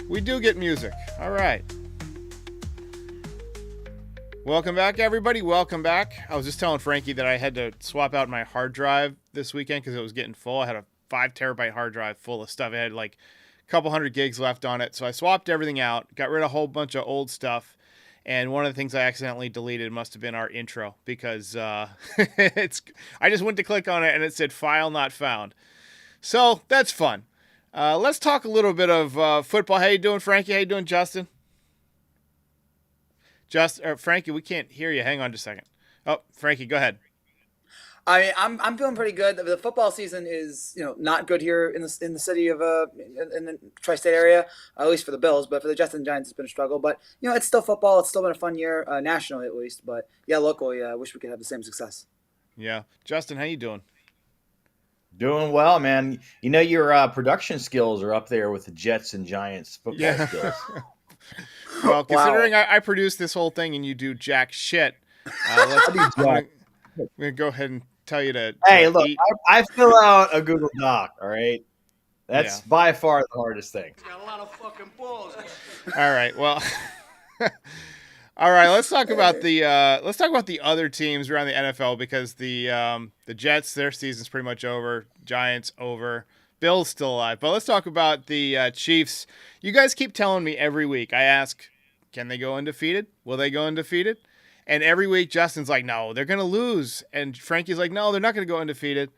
We do get music. All right. Welcome back, everybody. Welcome back. I was just telling Frankie that I had to swap out my hard drive this weekend because it was getting full. I had a 5 terabyte hard drive full of stuff. It had like a couple hundred gigs left on it. So I swapped everything out, got rid of a whole bunch of old stuff. And one of the things I accidentally deleted must have been our intro because I just went to click on it and it said file not found. So that's fun. Let's talk a little bit of football. How you doing, Frankie? How you doing, Justin? Frankie, we can't hear you. Hang on just a second. Oh, Frankie, go ahead. I mean, I'm feeling pretty good. The football season is not good here in the city of in the tri-state area, at least for the Bills. But for the Jets and Giants, it's been a struggle. But it's still football. It's still been a fun year, nationally at least. But yeah, locally, I wish we could have the same success. Yeah, Justin, how you doing? Doing well, man. You know your production skills are up there with the Jets and Giants football Yeah. skills. Well, Wow. considering I produced this whole thing and you do jack shit, I do jack. I'm gonna go ahead and tell you to Hey, look, eat. I fill out a Google Doc. All right, Yeah. that's by far the hardest thing. Got a lot of fucking balls. All right. Well. All right. Let's talk about the other teams around the NFL because the Jets, their season's pretty much over. Giants over. Bills still alive. But let's talk about the Chiefs. You guys keep telling me every week. I ask, can they go undefeated? Will they go undefeated? And every week Justin's like, no, they're gonna lose. And Frankie's like, no, they're not gonna go undefeated.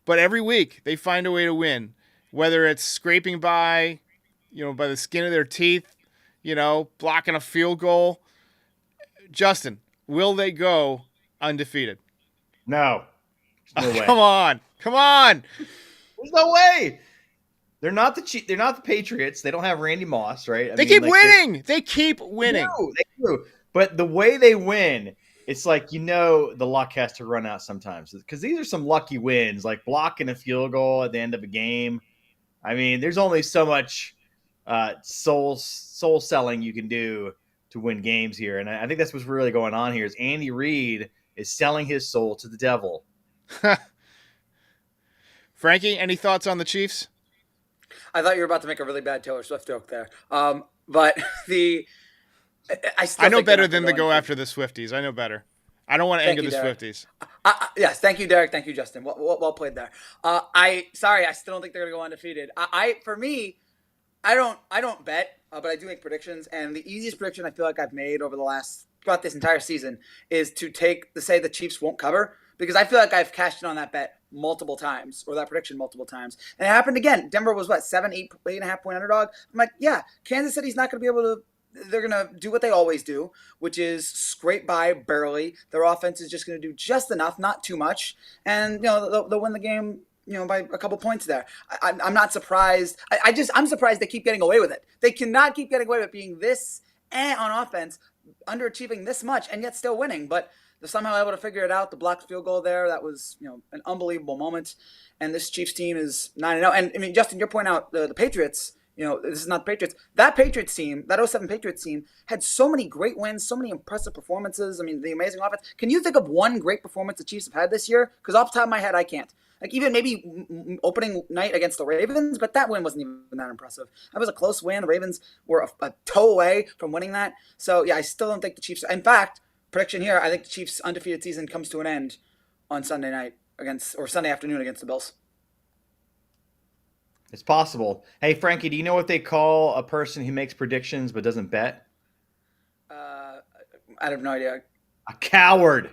But every week they find a way to win, whether it's scraping by, by the skin of their teeth, blocking a field goal. Justin, will they go undefeated? No, there's no way. Come on. Come on. There's no way. They're not the Patriots. They don't have Randy Moss, right? They keep winning. They keep winning. No, they do. But the way they win, it's like the luck has to run out sometimes because these are some lucky wins, like blocking a field goal at the end of a game. I mean, there's only so much soul selling you can do to win games here, and I think that's what's really going on here. Is Andy Reid is selling his soul to the devil. Frankie, any thoughts on the Chiefs? I thought you were about to make a really bad Taylor Swift joke there. But the I I still know think they're better not than going to to go go after the Swifties. I know better. I don't want to Thank anger you, the Derek. Swifties. Yes, thank you, Derek. Thank you, Justin. Well played there. I still don't think they're gonna go undefeated. For me, I don't bet, but I do make predictions. And the easiest prediction I feel like I've made over the last throughout this entire season is to say the Chiefs won't cover because I feel like I've cashed in on that bet multiple times or that prediction multiple times, and it happened again. Denver was what 8.5 point underdog. I'm like, yeah, Kansas City's not gonna be able to. They're going to do what they always do, which is scrape by barely. Their offense is just going to do just enough, not too much. And, they'll win the game, by a couple points there. I'm not surprised. I'm surprised they keep getting away with it. They cannot keep getting away with being this on offense, underachieving this much, and yet still winning. But they're somehow able to figure it out. The blocked field goal there, that was, an unbelievable moment. And this Chiefs team is 9-0. And, I mean, Justin, you point out the Patriots. This is not the Patriots. That Patriots team, that '07 Patriots team, had so many great wins, so many impressive performances. I mean, the amazing offense. Can you think of one great performance the Chiefs have had this year? Because off the top of my head, I can't. Like even maybe opening night against the Ravens, but that win wasn't even that impressive. That was a close win. The Ravens were a toe away from winning that. So yeah, I still don't think the Chiefs. In fact, prediction here, I think the Chiefs' undefeated season comes to an end on Sunday night Sunday afternoon against the Bills. It's possible. Hey, Frankie, do you know what they call a person who makes predictions but doesn't bet? Uh, I have no idea. A coward.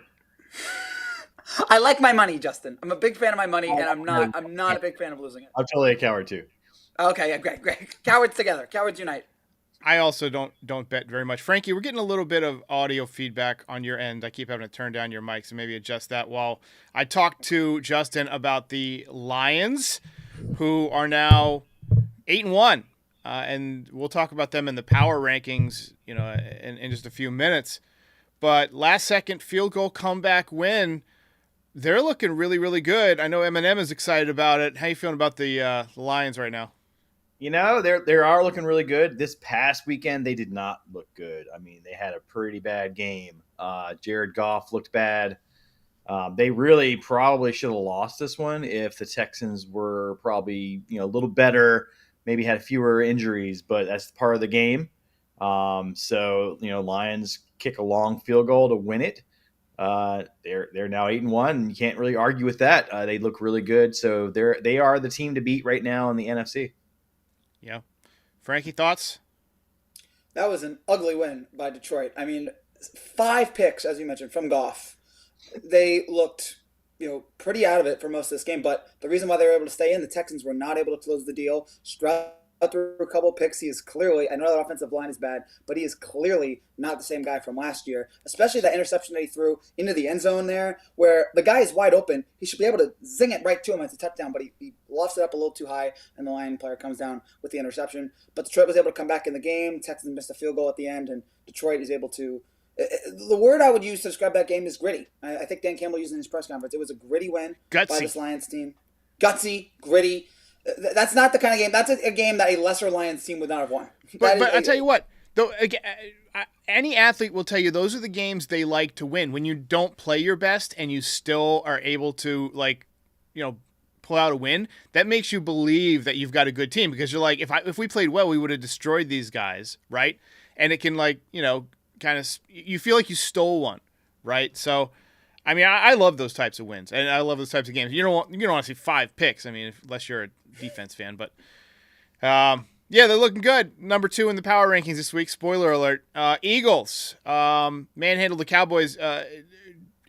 I like my money, Justin. I'm a big fan of my money, and I'm not a big fan of losing it. I'm totally a coward too. Okay, yeah, great. Cowards together. Cowards unite. I also don't bet very much. Frankie, we're getting a little bit of audio feedback on your end. I keep having to turn down your mic, so maybe adjust that while I talk to Justin about the Lions, who are now 8-1. And we'll talk about them in the power rankings, in just a few minutes. But last second field goal comeback win. They're looking really, really good. I know Eminem is excited about it. How you feeling about the Lions right now? They are looking really good. This past weekend, they did not look good. I mean, they had a pretty bad game. Jared Goff looked bad. They really probably should have lost this one if the Texans were probably a little better, maybe had fewer injuries, but that's part of the game. So Lions kick a long field goal to win it. They're now 8-1. You can't really argue with that. They look really good, so they are the team to beat right now in the NFC. Yeah, Frankie, thoughts? That was an ugly win by Detroit. I mean, 5 picks, as you mentioned, from Goff. They looked, pretty out of it for most of this game. But the reason why they were able to stay in, the Texans were not able to close the deal. Stroud threw a couple picks. He is clearly, I know that offensive line is bad, but he is clearly not the same guy from last year. Especially that interception that he threw into the end zone there, where the guy is wide open. He should be able to zing it right to him as a touchdown, but he lofts it up a little too high, and the Lion player comes down with the interception. But Detroit was able to come back in the game. Texans missed a field goal at the end, and Detroit is able to. The word I would use to describe that game is gritty. I think Dan Campbell used in his press conference. It was a gritty win by this Lions team. Gutsy, gritty. That's not the kind of game. That's a game that a lesser Lions team would not have won. But I tell you what, though, any athlete will tell you those are the games they like to win. When you don't play your best and you still are able to pull out a win, that makes you believe that you've got a good team, because you're like, if we played well, we would have destroyed these guys, right? And it can kind of, you feel like you stole one, right? So, I mean, I love those types of wins, and I love those types of games. You don't want to see 5 picks. I mean, unless you're a defense fan, but yeah, they're looking good. Number 2 in the power rankings this week. Spoiler alert: Eagles manhandled the Cowboys.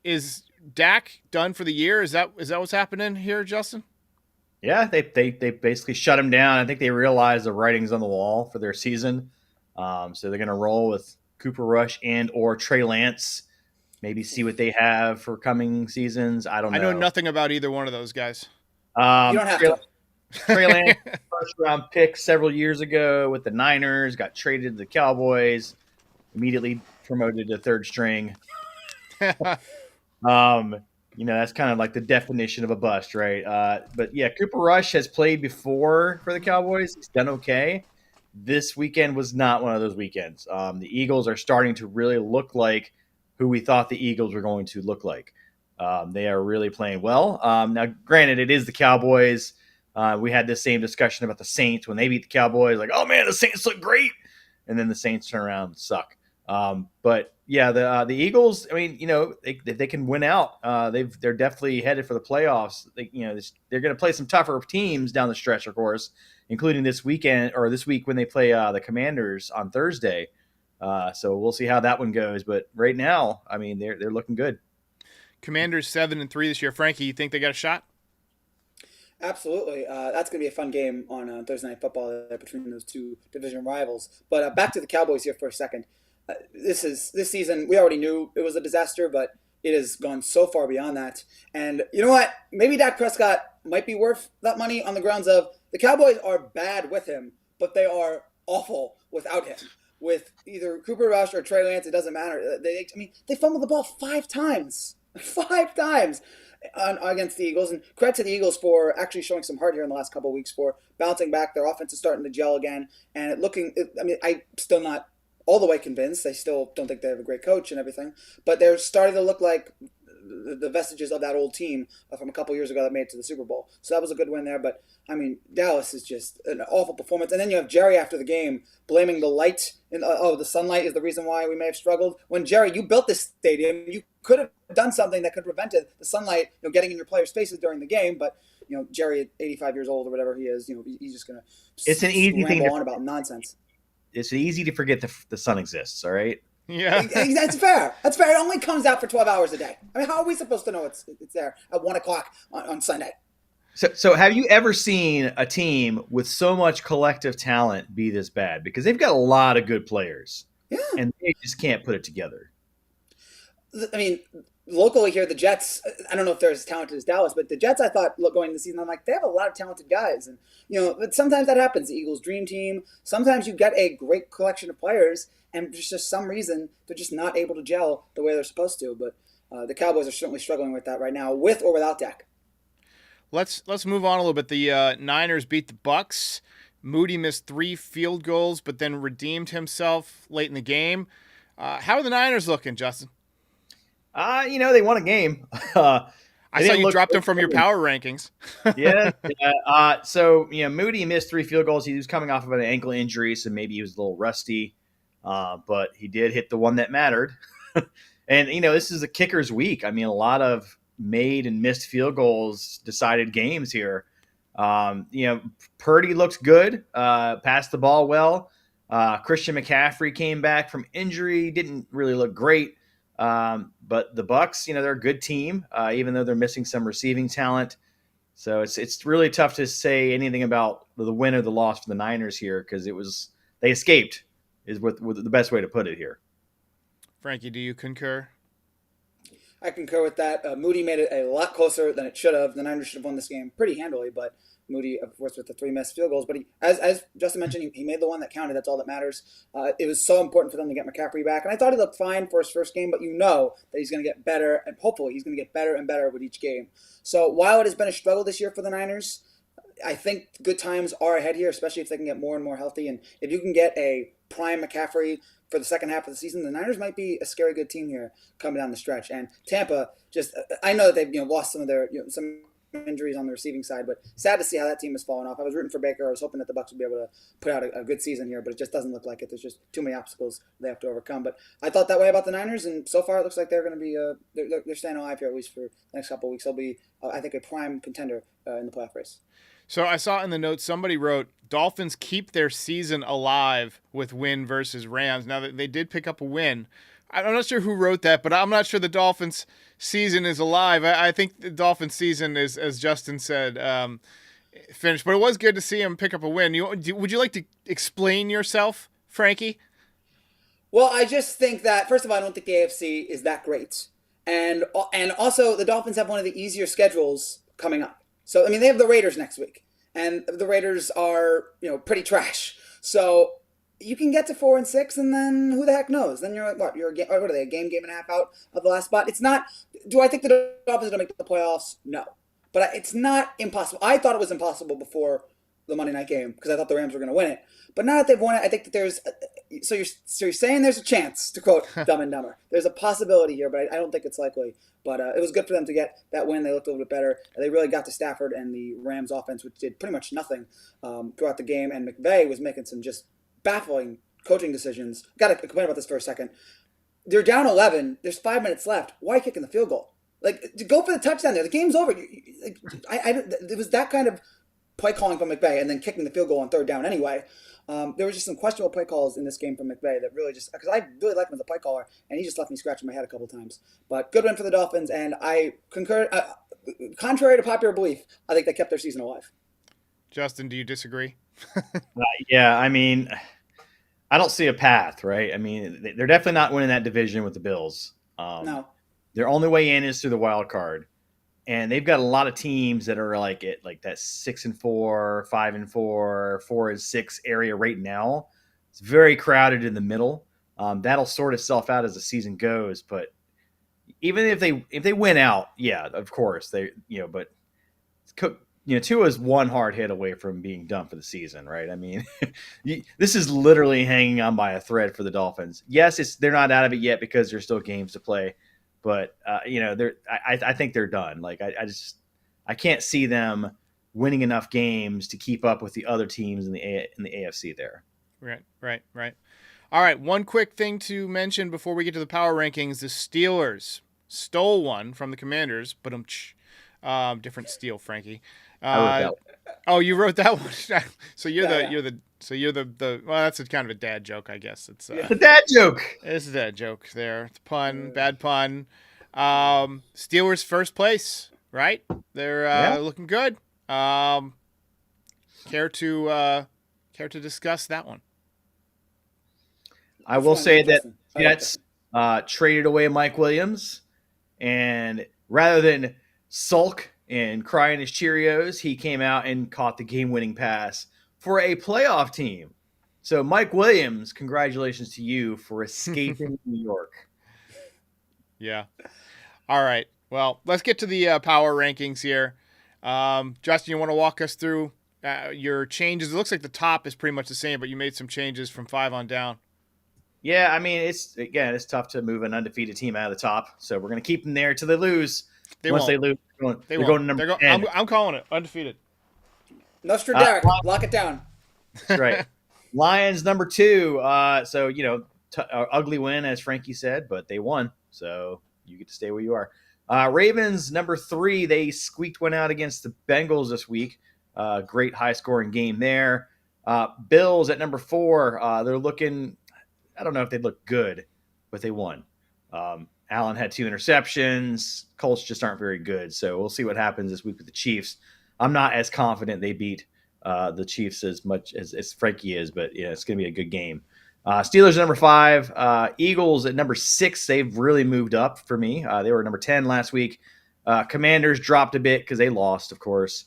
Is Dak done for the year? Is that what's happening here, Justin? Yeah, they basically shut him down. I think they realized the writing's on the wall for their season, so they're going to roll with Cooper Rush and or Trey Lance. Maybe see what they have for coming seasons. I don't know. I know nothing about either one of those guys. You don't have to. Trey Lance, first round pick several years ago with the Niners, got traded to the Cowboys, immediately promoted to third string. That's kind of like the definition of a bust, right? But yeah, Cooper Rush has played before for the Cowboys. He's done okay. This weekend was not one of those weekends. The Eagles are starting to really look like who we thought the Eagles were going to look like. They are really playing well. Now, granted, it is the Cowboys. We had this same discussion about the Saints when they beat the Cowboys. Like, oh man, the Saints look great, and then the Saints turn around and suck. But yeah, the Eagles. I mean, they can win out. They're definitely headed for the playoffs. They're going to play some tougher teams down the stretch, of course, including this weekend or this week when they play the Commanders on Thursday. So we'll see how that one goes. But right now, I mean, they're looking good. Commanders 7-3 this year. Frankie, you think they got a shot? Absolutely. That's going to be a fun game on Thursday Night Football between those two division rivals. But back to the Cowboys here for a second. This season, we already knew it was a disaster, but it has gone so far beyond that. And you know what? Maybe Dak Prescott might be worth that money on the grounds of the Cowboys are bad with him, but they are awful without him. With either Cooper Rush or Trey Lance, it doesn't matter. They fumbled the ball 5 times. 5 times against the Eagles. And credit to the Eagles for actually showing some heart here in the last couple of weeks, for bouncing back. Their offense is starting to gel again. And I'm still not all the way convinced. I still don't think they have a great coach and everything. But they're starting to look like the vestiges of that old team from a couple years ago that made it to the Super Bowl. So that was a good win there. But, I mean, Dallas is just an awful performance. And then you have Jerry after the game blaming the light. The sunlight is the reason why we may have struggled. When, Jerry, you built this stadium, you could have done something that could have prevented the sunlight getting in your players' faces during the game. But, Jerry at 85 years old or whatever he is, he's just going to it's an easy thing on about nonsense. It's easy to forget the sun exists, all right? Yeah. That's fair. That's fair. It only comes out for 12 hours a day. I mean, how are we supposed to know it's there at 1 o'clock on Sunday? So have you ever seen a team with so much collective talent be this bad? Because they've got a lot of good players. Yeah. And they just can't put it together. I mean, locally here, the Jets, I don't know if they're as talented as Dallas, but the Jets, I thought, going into the season, I'm like, they have a lot of talented guys. And, but sometimes that happens. The Eagles' dream team, sometimes you get a great collection of players, and for just some reason, they're just not able to gel the way they're supposed to. But the Cowboys are certainly struggling with that right now, with or without Dak. Let's move on a little bit. The Niners beat the Bucks. Moody missed 3 field goals, but then redeemed himself late in the game. How are the Niners looking, Justin? They won a game. I It saw didn't you look dropped so him from your good. power rankings. Yeah. Yeah. So Moody missed 3 field goals. He was coming off of an ankle injury, so maybe he was a little rusty. But he did hit the one that mattered. And this is a kicker's week. I mean, a lot of made and missed field goals decided games here. Purdy looked good, passed the ball well. Christian McCaffrey came back from injury, didn't really look great. But the Bucks, they're a good team, even though they're missing some receiving talent. So it's really tough to say anything about the win or the loss for the Niners here because they escaped is with the best way to put it here. Frankie, do you concur? I concur with that. Moody made it a lot closer than it should have. The Niners should have won this game pretty handily, but Moody, of course, with the 3 missed field goals. But as Justin mentioned, he made the one that counted. That's all that matters. It was so important for them to get McCaffrey back, and I thought he looked fine for his first game. But that he's going to get better, and hopefully he's going to get better and better with each game. So while it has been a struggle this year for the Niners, I think good times are ahead here, especially if they can get more and more healthy. And if you can get a prime McCaffrey for the second half of the season, the Niners might be a scary good team here coming down the stretch. And Tampa, I know that they've lost some of their some injuries on the receiving side, but sad to see how that team has fallen off. I was rooting for Baker. I was hoping that the Bucs would be able to put out a good season here, but it just doesn't look like it. There's just too many obstacles they have to overcome. But I thought that way about the Niners, and so far it looks like they're going to be they're staying alive here at least for the next couple of weeks. They'll be, I think, a prime contender in the playoff race. So I saw in the notes somebody wrote Dolphins keep their season alive with win versus Rams. Now that they did pick up a win, I'm not sure who wrote that, but I'm not sure the Dolphins season is alive. I think the Dolphins season is, as Justin said, finished. But it was good to see him pick up a win. Would you like to explain yourself, Frankie? Well, I just think that first of all, I don't think the AFC is that great, and also the Dolphins have one of the easier schedules coming up. So I mean, they have the Raiders next week, and the Raiders are pretty trash. So you can get to 4-6, and then who the heck knows? Then you're what? You're what are they? A game and a half out of the last spot. It's not. Do I think the Dolphins are going to make the playoffs? No, but it's not impossible. I thought it was impossible before the Monday night game because I thought the Rams were going to win it. But now that they've won it, I think that there's. So you're saying there's a chance, to quote Dumb and Dumber. There's a possibility here, but I don't think it's likely. But it was good for them to get that win. They looked a little bit better. They really got to Stafford and the Rams offense, which did pretty much nothing throughout the game. And McVay was making some just baffling coaching decisions. Got to complain about this for a second. They're down 11. There's 5 minutes left. Why kicking the field goal? Like, to go for the touchdown there. The game's over. It was that kind of play calling from McVay and then kicking the field goal on third down anyway. There was just some questionable play calls in this game from McVay that really because I really like him as a play caller, and he just left me scratching my head a couple times. But good win for the Dolphins, and I concur. Contrary to popular belief, I think they kept their season alive. Justin, do you disagree? Yeah, I mean, I don't see a path, right? I mean, they're definitely not winning that division with the Bills. No. Their only way in is through the wild card. And they've got a lot of teams that are like that 6-4, 5-4, 4-6 area right now. It's very crowded in the middle. That'll sort itself out as the season goes. But even if they win out, yeah, of course but Tua's one hard hit away from being done for the season, right? I mean, this is literally hanging on by a thread for the Dolphins. Yes, they're not out of it yet because there's still games to play. But I think they're done. Like I can't see them winning enough games to keep up with the other teams in the AFC there. Right. All right. One quick thing to mention before we get to the power rankings: the Steelers stole one from the Commanders, but different steal, Frankie. I wrote that one. Oh, you wrote that one. So you're Yeah. well, that's kind of a dad joke, I guess. It's The dad joke. It's a dad joke there. It's a pun, bad pun. Steelers first place, right? They're looking good. Care to discuss that one? I will say that Justin? Jets traded away Mike Williams, and rather than sulk and cry in his Cheerios, he came out and caught the game-winning pass for a playoff team. So, Mike Williams, congratulations to you for escaping New York. Yeah. All right. Well, let's get to the power rankings here. Justin, you want to walk us through your changes? It looks like the top is pretty much the same, but you made some changes from 5 on down. Yeah, I mean, it's tough to move an undefeated team out of the top, so we're going to keep them there till they lose. They Once won't. they lose, They they're won't. going to number They're going. 10. I'm calling it undefeated. Nostradamus, lock it down. That's right. Lions number 2. So ugly win as Frankie said, but they won, so you get to stay where you are. Ravens number 3. They squeaked one out against the Bengals this week. Great high scoring game there. Bills at number 4. They're looking. I don't know if they look good, but they won. Allen had 2 interceptions. Colts just aren't very good, so we'll see what happens this week with the Chiefs. I'm not as confident they beat the Chiefs as much as Frankie is, but yeah, it's going to be a good game. Steelers at number 5. Eagles at number 6. They've really moved up for me. They were number 10 last week. Commanders dropped a bit because they lost, of course.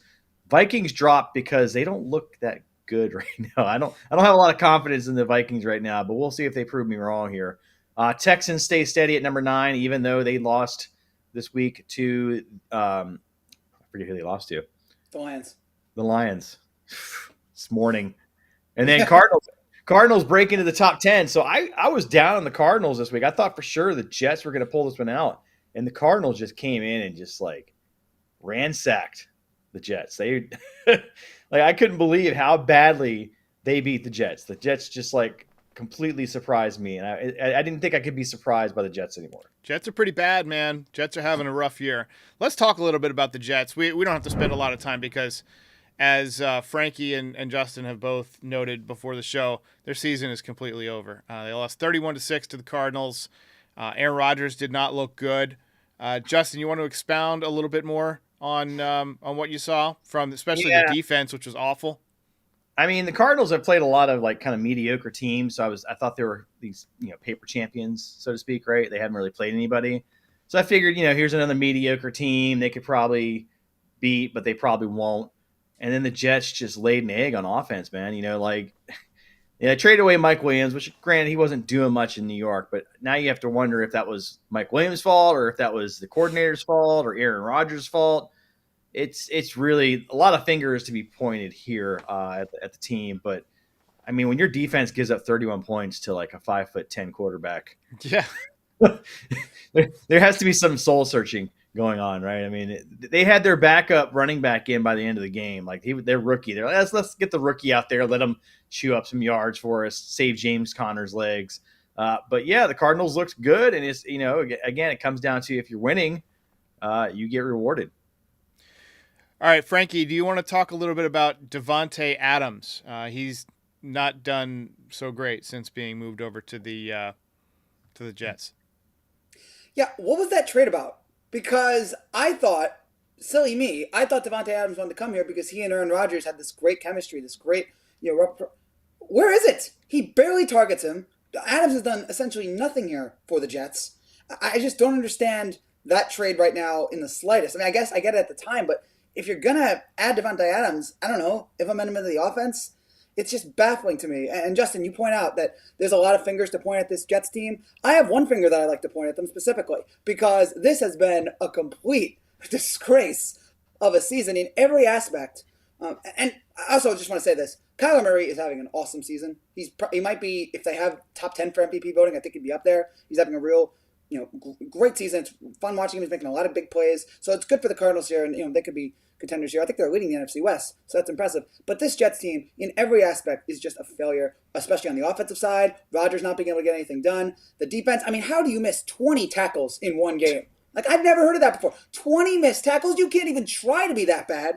Vikings dropped because they don't look that good right now. I don't have a lot of confidence in the Vikings right now, but we'll see if they prove me wrong here. Texans stay steady at number 9, even though they lost this week to I forget who they lost to. The Lions. The Lions this morning. And then Cardinals break into the top 10. So I was down on the Cardinals this week. I thought for sure the Jets were going to pull this one out. And the Cardinals just came in and just like ransacked the Jets. They I couldn't believe how badly they beat the Jets. The Jets just like completely surprised me. And I didn't think I could be surprised by the Jets anymore. Jets are pretty bad, man. Jets are having a rough year. Let's talk a little bit about the Jets. We don't have to spend a lot of time because as Frankie and Justin have both noted before the show, their season is completely over. They lost 31-6 to the Cardinals. Aaron Rodgers did not look good. Justin, you want to expound a little bit more on what you saw from especially the defense, which was awful? I mean, the Cardinals have played a lot of like kind of mediocre teams. So I thought they were these, paper champions, so to speak, right? They hadn't really played anybody. So I figured, here's another mediocre team they could probably beat, but they probably won't. And then the Jets just laid an egg on offense, man. I traded away Mike Williams, which granted he wasn't doing much in New York, but now you have to wonder if that was Mike Williams' fault or if that was the coordinator's fault or Aaron Rodgers' fault. It's really a lot of fingers to be pointed here at the team. But I mean, when your defense gives up 31 points to like a 5'10" quarterback, yeah, there has to be some soul searching going on, right? I mean, they had their backup running back in by the end of the game. Like their rookie, they're like, let's get the rookie out there, let him chew up some yards for us, save James Conner's legs. But yeah, the Cardinals looks good, and it's again, it comes down to if you're winning, you get rewarded. All right, Frankie, do you want to talk a little bit about Davante Adams? He's not done so great since being moved over to the Jets. Yeah, what was that trade about? Because I thought, silly me, I thought Davante Adams wanted to come here because he and Aaron Rodgers had this great chemistry, this great, where is it? He barely targets him. Adams has done essentially nothing here for the Jets. I just don't understand that trade right now in the slightest. I mean, I guess I get it at the time, but if you're going to add Davante Adams, I don't know, implement him into the offense, it's just baffling to me. And Justin, you point out that there's a lot of fingers to point at this Jets team. I have one finger that I like to point at them specifically because this has been a complete disgrace of a season in every aspect. And I also just want to say this. Kyler Murray is having an awesome season. He might be, if they have top 10 for MVP voting, I think he'd be up there. He's having a real great season. It's fun watching him. He's making a lot of big plays. So it's good for the Cardinals here, and they could be contenders here. I think they're leading the NFC West, so that's impressive. But this Jets team, in every aspect, is just a failure, especially on the offensive side. Rodgers not being able to get anything done. The defense, I mean, how do you miss 20 tackles in one game? Like, I've never heard of that before. 20 missed tackles? You can't even try to be that bad.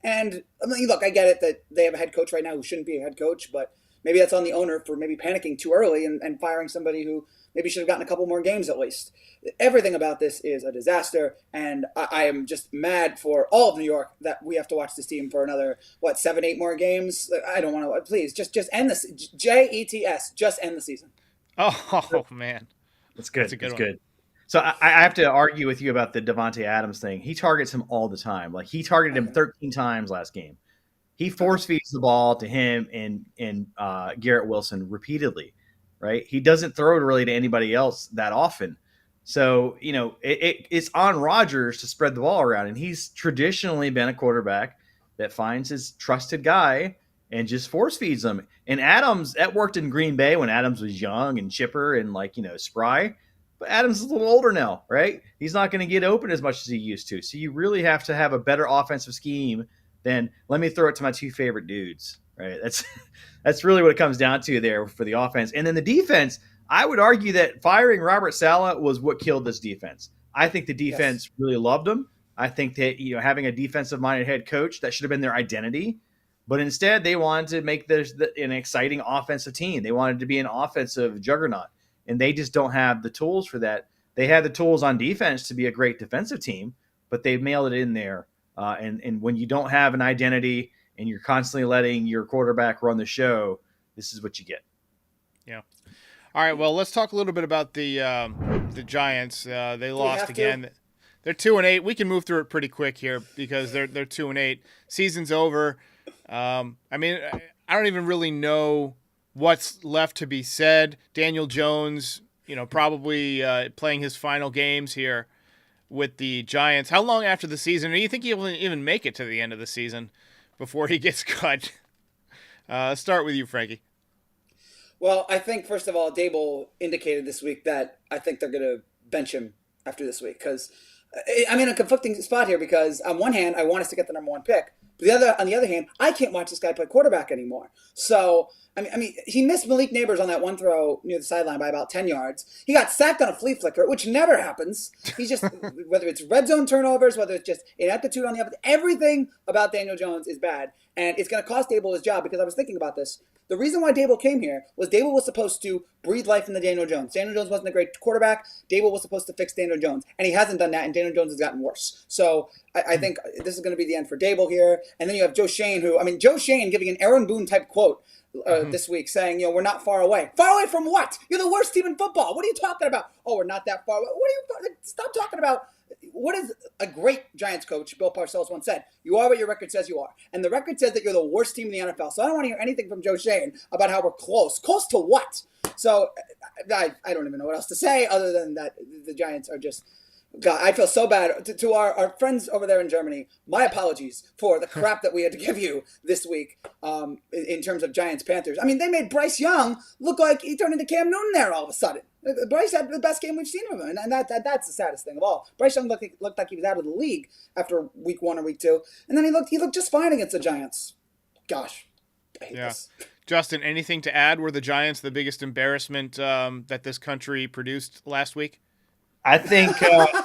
And, I mean, look, I get it that they have a head coach right now who shouldn't be a head coach, but maybe that's on the owner for maybe panicking too early and firing somebody who maybe should have gotten a couple more games at least. Everything about this is a disaster, and I am just mad for all of New York that we have to watch this team for another, 7-8 more games? I don't want to. Please, just end this. JETS, just end the season. Oh, man. That's good. That's a good one. Good. So I have to argue with you about the Davante Adams thing. He targets him all the time. Like, he targeted him 13 times last game. He force feeds the ball to him and Garrett Wilson repeatedly, right? He doesn't throw it really to anybody else that often. So, it's on Rodgers to spread the ball around. And he's traditionally been a quarterback that finds his trusted guy and just force feeds them. And Adams, that worked in Green Bay when Adams was young and chipper and spry. But Adams is a little older now, right? He's not going to get open as much as he used to. So you really have to have a better offensive scheme than let me throw it to my two favorite dudes, right? That's really what it comes down to there for the offense. And then the defense, I would argue that firing Robert Saleh was what killed this defense. I think the defense really loved him. I think that having a defensive-minded head coach, that should have been their identity. But instead, they wanted to make this an exciting offensive team. They wanted to be an offensive juggernaut, and they just don't have the tools for that. They had the tools on defense to be a great defensive team, but they mailed it in there. And when you don't have an identity and you're constantly letting your quarterback run the show, this is what you get. Yeah. All right. Well, let's talk a little bit about the Giants. They lost again. They're 2-8. We can move through it pretty quick here because they're 2-8. Season's over. I mean, I don't even really know what's left to be said. Daniel Jones, probably playing his final games here with the Giants. How long after the season? Do you think he'll even make it to the end of the season before he gets cut? Start with you, Frankie. Well, I think, first of all, Dable indicated this week that I think they're going to bench him after this week because I'm in a conflicting spot here because on one hand, I want us to get the number one pick. But on the other hand, I can't watch this guy play quarterback anymore. So, I mean, he missed Malik Neighbors on that one throw near the sideline by about 10 yards. He got sacked on a flea flicker, which never happens. He's just, whether it's red zone turnovers, whether it's just ineptitude on the other, everything about Daniel Jones is bad. And it's going to cost Dable his job because I was thinking about this. The reason why Dable came here was Dable was supposed to breathe life into Daniel Jones. Daniel Jones wasn't a great quarterback. Dable was supposed to fix Daniel Jones. And he hasn't done that, and Daniel Jones has gotten worse. So I think this is going to be the end for Dable here. And then you have Joe Shane, Joe Shane giving an Aaron Boone-type quote this week saying, we're not far away. Far away from what? You're the worst team in football. What are you talking about? Oh, we're not that far away. Stop talking about. What is a great Giants coach, Bill Parcells, once said? You are what your record says you are. And the record says that you're the worst team in the NFL. So I don't want to hear anything from Joe Shane about how we're close. Close to what? So I don't even know what else to say other than that the Giants are just... God, I feel so bad. To our friends over there in Germany, my apologies for the crap that we had to give you this week in terms of Giants-Panthers. I mean, they made Bryce Young look like he turned into Cam Newton there all of a sudden. Bryce had the best game we've seen of him, and that's the saddest thing of all. Bryce Young looked like he was out of the league after week 1 or week 2, and then he looked just fine against the Giants. Gosh, I hate this. Justin, anything to add? Were the Giants the biggest embarrassment that this country produced last week? I think, yeah.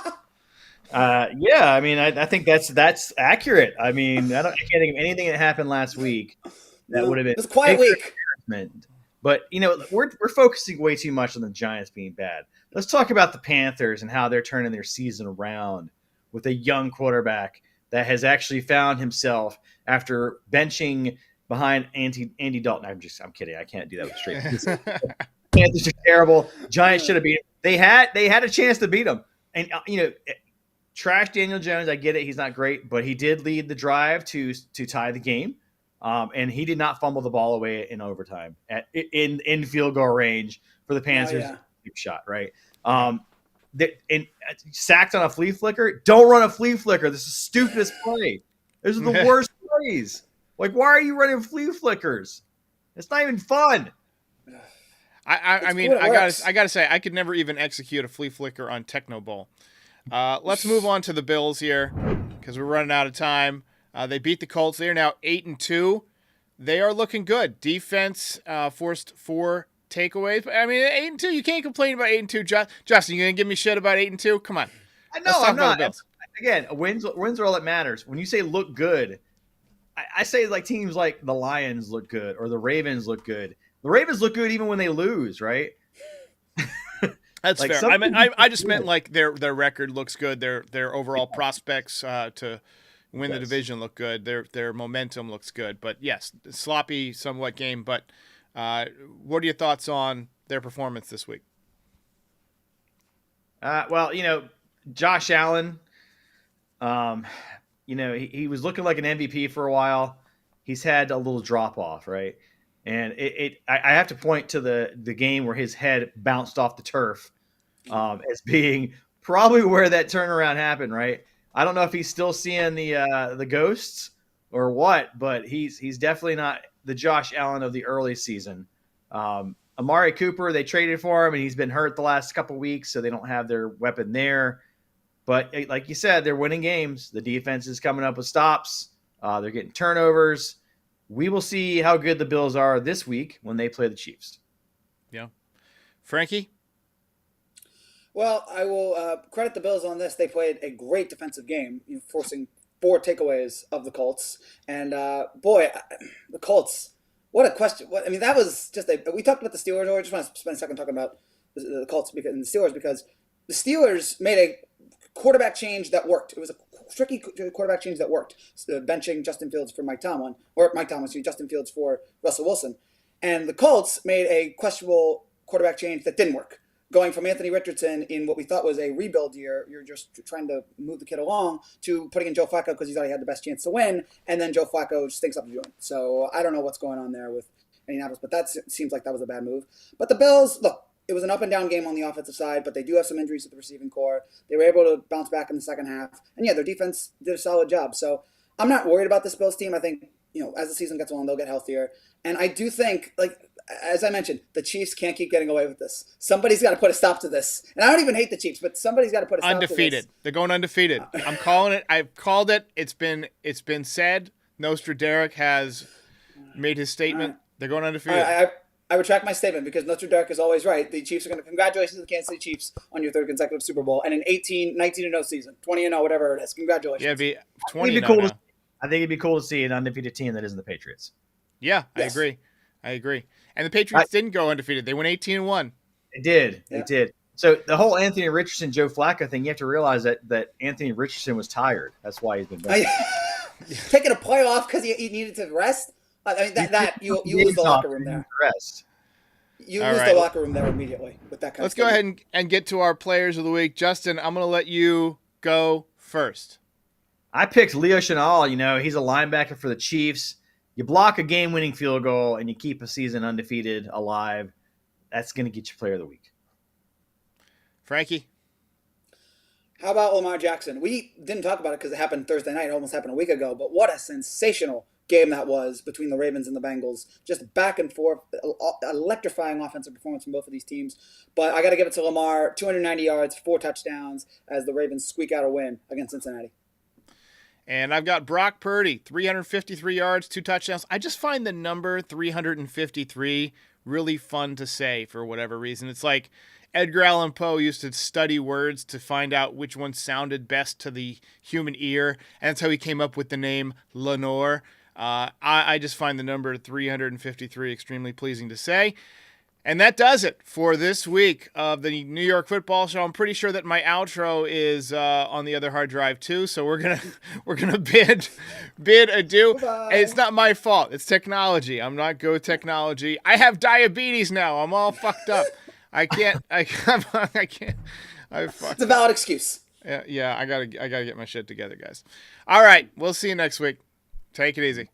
I mean, I think that's accurate. I mean, I can't think of anything that happened last week that would have been. It was a quiet week. But we're focusing way too much on the Giants being bad. Let's talk about the Panthers and how they're turning their season around with a young quarterback that has actually found himself after benching behind Andy Dalton. I'm kidding. I can't do that with straight. Panthers are terrible. Giants should have beat him. They had a chance to beat him. And trash Daniel Jones. I get it. He's not great, but he did lead the drive to tie the game. And he did not fumble the ball away in overtime in field goal range for the Panthers. Shot, right? Sacked on a flea flicker. Don't run a flea flicker. This is the stupidest play. Those are the worst plays. Like, why are you running flea flickers? It's not even fun. I mean, I gotta say, I could never even execute a flea flicker on Techno Bowl. Let's move on to the Bills here because we're running out of time. They beat the Colts. They are now 8-2. They are looking good. Defense forced 4 takeaways. But I mean, 8-2. You can't complain about 8-2. Justin, you gonna give me shit about 8-2? Come on. No, I'm not. Again, wins are all that matters. When you say look good, I say like teams like the Lions look good or the Ravens look good. The Ravens look good even when they lose, right? That's fair. I just meant like their record looks good. Their overall prospects to win the division look good. Their momentum looks good. But yes, sloppy somewhat game. But what are your thoughts on their performance this week? Well, Josh Allen, he was looking like an MVP for a while. He's had a little drop off, right? And I have to point to the game where his head bounced off the turf as being probably where that turnaround happened, right? I don't know if he's still seeing the ghosts or what, but he's definitely not the Josh Allen of the early season. Amari Cooper, they traded for him, and he's been hurt the last couple weeks, so they don't have their weapon there. But like you said, they're winning games. The defense is coming up with stops. They're getting turnovers. We will see how good the Bills are this week when they play the Chiefs. Yeah. Frankie? Well, I will credit the Bills on this. They played a great defensive game, forcing 4 takeaways of the Colts. And the Colts, what a question. That was just we talked about the Steelers, or I just want to spend a second talking about the Colts and the Steelers, because the Steelers made a quarterback change that worked. It was a tricky quarterback change that worked. Benching Justin Fields for Justin Fields for Russell Wilson. And the Colts made a questionable quarterback change that didn't work. Going from Anthony Richardson in what we thought was a rebuild year, you're just trying to move the kid along, to putting in Joe Flacco because he thought he had the best chance to win, and then Joe Flacco stinks up the joint. So I don't know what's going on there with Indianapolis, but that seems like that was a bad move. But the Bills, look, it was an up and down game on the offensive side, but they do have some injuries at the receiving core. They were able to bounce back in the second half, and yeah, their defense did a solid job. So I'm not worried about this Bills team. I think, as the season gets on, they'll get healthier, and I do think, as I mentioned, the Chiefs can't keep getting away with this. Somebody's got to put a stop to this. And I don't even hate the Chiefs, but somebody's got to put a stop Undefeated. to this. They're going undefeated. I'm calling it. I've called it. It's been said. Nostradamus has made his statement. They're going undefeated. I retract my statement, because Nostradamus is always right. The Chiefs are going to congratulations to the Kansas City Chiefs on your 3rd consecutive Super Bowl and an 19-0 season, 20-0, whatever it is. Congratulations. Yeah, it'd be 20 I think it'd be cool to see an undefeated team that isn't the Patriots. Yeah, Yes. I agree. And the Patriots didn't go undefeated. They went 18-1. They did. Yeah. They did. So the whole Anthony Richardson, Joe Flacco thing, you have to realize that Anthony Richardson was tired. That's why he's been benched. Taking a play off because he needed to rest. You lose the locker room there. Rest. You lose the locker room there immediately with that kind Let's of go ahead and get to our players of the week. Justin, I'm going to let you go first. I picked Leo Chenal. He's a linebacker for the Chiefs. You block a game-winning field goal and you keep a season undefeated alive. That's going to get you player of the week. Frankie? How about Lamar Jackson? We didn't talk about it because it happened Thursday night. It almost happened a week ago. But what a sensational game that was between the Ravens and the Bengals. Just back and forth. Electrifying offensive performance from both of these teams. But I got to give it to Lamar. 290 yards, 4 touchdowns as the Ravens squeak out a win against Cincinnati. And I've got Brock Purdy, 353 yards, 2 touchdowns. I just find the number 353 really fun to say for whatever reason. It's like Edgar Allan Poe used to study words to find out which one sounded best to the human ear, and that's how he came up with the name Lenore. I just find the number 353 extremely pleasing to say. And that does it for this week of the New York Football Show. I'm pretty sure that my outro is on the other hard drive too. So we're gonna bid adieu. Bye-bye. It's not my fault. It's technology. I'm not good with technology. I have diabetes now. I'm all fucked up. I can't. It's a valid excuse. Yeah. I gotta get my shit together, guys. All right. We'll see you next week. Take it easy.